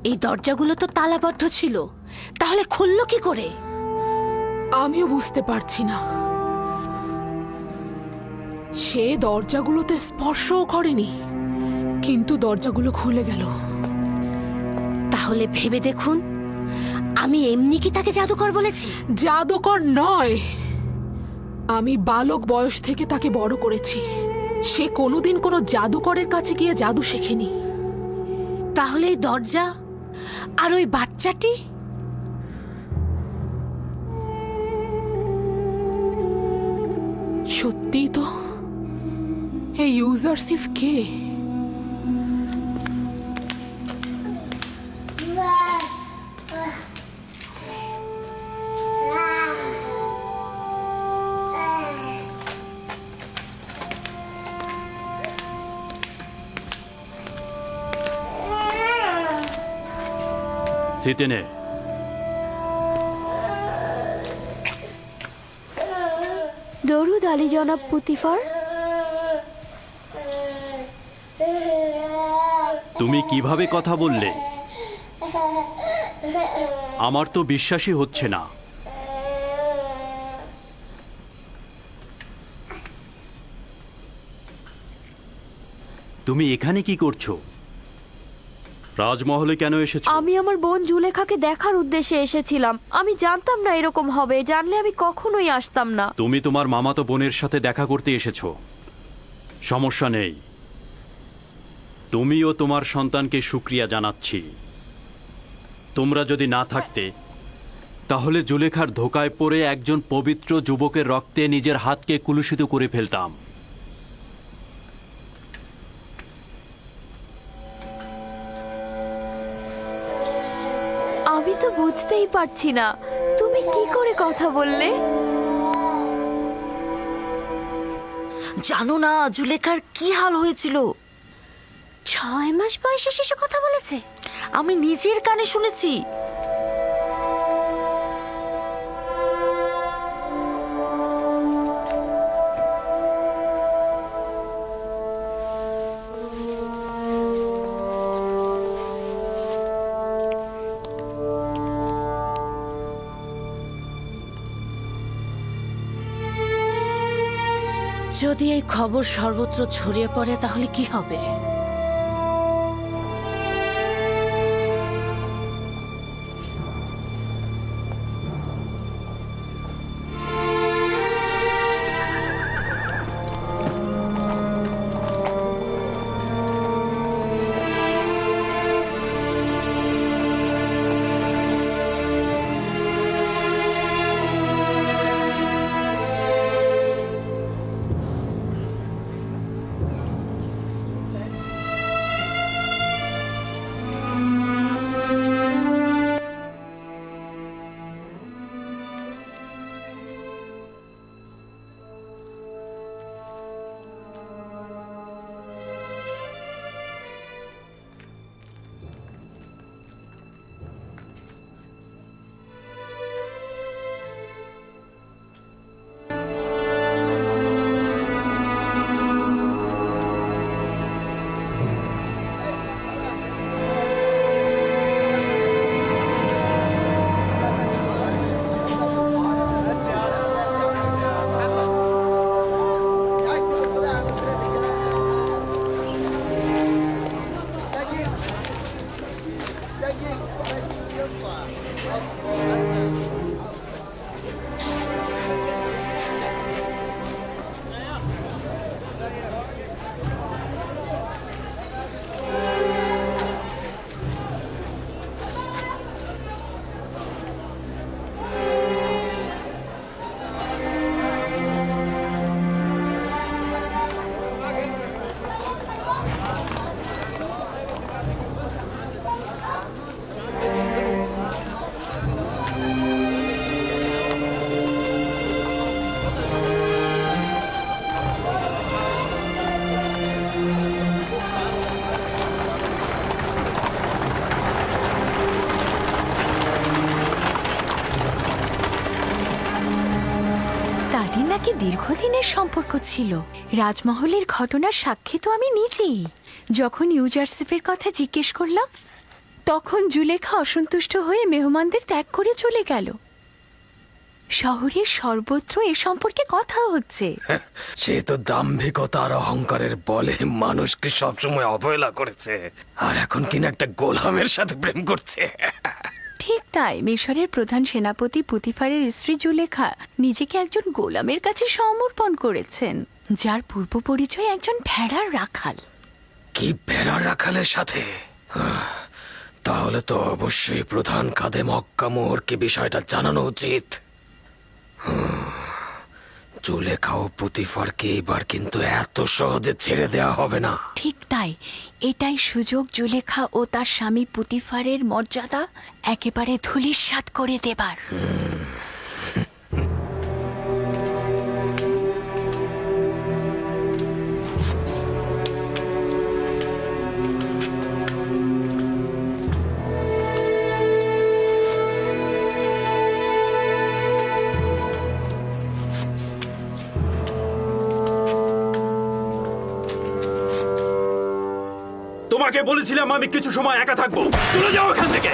এই দরজাগুলো তো তালাবদ্ধ ছিল, তাহলে খুললো কি করে? আমিও বুঝতে পারছি না। সে দরজাগুলোতে স্পর্শও করেনি, কিন্তু দরজাগুলো খুলে গেল। তাহলে ভেবে দেখুন, আমি এমনি কি তাকে জাদুকর বলেছি? জাদুকর নয়, আমি বালক বয়স থেকে তাকে বড় করেছি। সে কোনোদিন কোনো জাদুকরের কাছে গিয়ে জাদু শেখেনি। তাহলে এই দরজা আর ওই বাচ্চাটি? সত্যি তো, এই ইউজারসিফ কে? সিতেনে, দরুদ আলী জনাব পুতিফার। তুমি কিভাবে কথা বললে? আমার তো বিশ্বাসই হচ্ছে না। তুমি এখানে কি করছো? রাজমহলে কেন এসেছো? আমি আমার বোন জুলেখাকে দেখার উদ্দেশ্যে এসেছিলাম। আমি জানতাম না এরকম হবে, জানলে আমি কখনোই আসতাম না। তুমি তোমার মামাতো বোনের সাথে দেখা করতে এসেছো, সমস্যা নেই। তুমি ও তোমার সন্তানকে শুকরিয়া জানাচ্ছি। তোমরা যদি না থাকতে, তাহলে জুলেখার ধোকায় পড়ে একজন পবিত্র যুবকের রক্তে নিজের হাতকে কুলুষিত করে ফেলতাম। আমি তো বুঝতেই পারছি না তুমি কি করে কথা বললে। জানো না জুলেখার কি হাল হয়েছিল? 6 মাস বয়সে শিশু কথা বলেছে, আমি নিজের কানে শুনেছি। যদি এই খবর সর্বত্র ছড়িয়ে পড়ে তাহলে কি হবে? নাকি দীর্ঘদিনের সম্পর্ক ছিল। রাজমহলের ঘটনার সাক্ষী তো আমি নিজেই। যখন ইউজারসিফের কথা জিজ্ঞেস করলাম, তখন জুলেখা অসন্তুষ্ট হয়ে মেহমানদের ত্যাগ করে চলে গেল। শহরের সর্বত্র এ সম্পর্কে কথা হচ্ছে। সে তো দাম্ভিকতা আর অহংকারের বলে মানুষকে সবসময় অবহেলা করেছে, আর এখন কিনা একটা গোলামের সাথে প্রেম করছে। ঠিক তাই মিশরের প্রধান সেনাপতি পুতিফারের স্ত্রী জুলেখা নিজেকে একজন গোলামের কাছে সমর্পণ করেছেন, যার পূর্ব পরিচয় একজন ভেড়ার রাখাল। কি বেড়া রাখালের সাথে? তাহলে তো অবশ্যই প্রধান খাদেম মক্কা মোহরকে বিষয়টা জানানো উচিত। জুলেখা ও পুতিফারকে এবার কিন্তু এত সহজে ছেড়ে দেওয়া হবে না। ঠিক তাই, এটাই সুযোগ জুলেখা ও তার স্বামী পুতিফারের মর্যাদা একেবারে ধূলিসাৎ করে দেবার। তোমাকে বলেছিলাম আমি কিছু সময় একা থাকবো, চলে যাও এখান থেকে।